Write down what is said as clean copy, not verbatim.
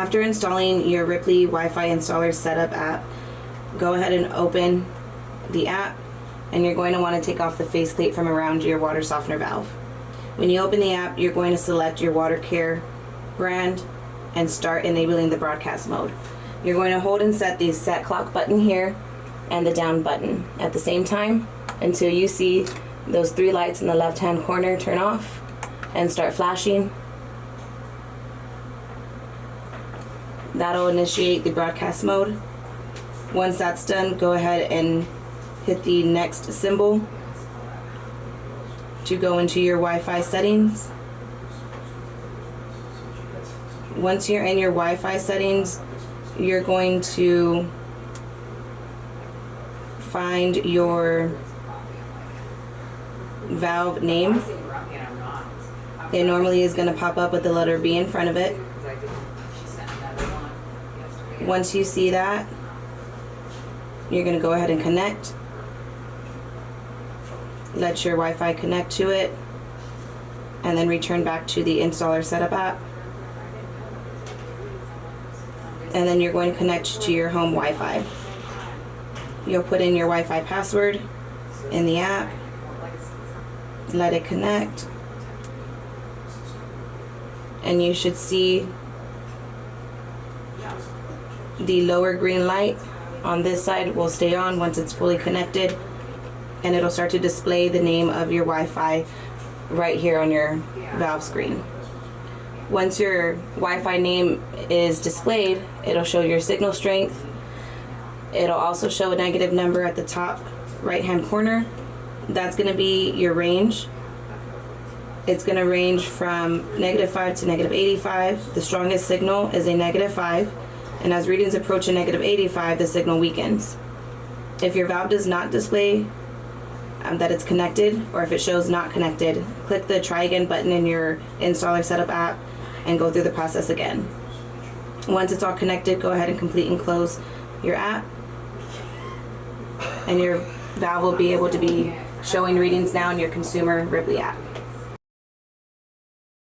After installing your Ripley Wi-Fi installer setup app, go ahead and open the app, and you're going to want to take off the faceplate from around your water softener valve. When you open the app, you're going to select your water care brand and start enabling the broadcast mode. You're going to hold and set the set clock button here and the down button at the same time until you see those 3 lights in the left hand corner turn off and start flashing. That'll initiate the broadcast mode. Once that's done, go ahead and hit the next symbol to go into your Wi-Fi settings. Once you're in your Wi-Fi settings, you're going to find your valve name. It normally is going to pop up with the letter B in front of it. Once you see that, you're going to go ahead and connect. Let your Wi-Fi connect to it, and then return back to the installer setup app. And then you're going to connect to your home Wi-Fi. You'll put in your Wi-Fi password in the app, let it connect, and you should see the lower green light on this side will stay on once it's fully connected, and it'll start to display the name of your Wi-Fi right here on your valve screen. Once your Wi-Fi name is displayed, it'll show your signal strength. It'll also show a negative number at the top right hand corner. That's going to be your range. It's going to range from -5 to -85. The strongest signal is a -5, and as readings approach a -85, the signal weakens. If your valve does not display that it's connected, or if it shows not connected, click the try again button in your installer setup app and go through the process again. Once it's all connected, go ahead and complete and close your app, and your valve will be able to be showing readings now in your consumer Ripley app.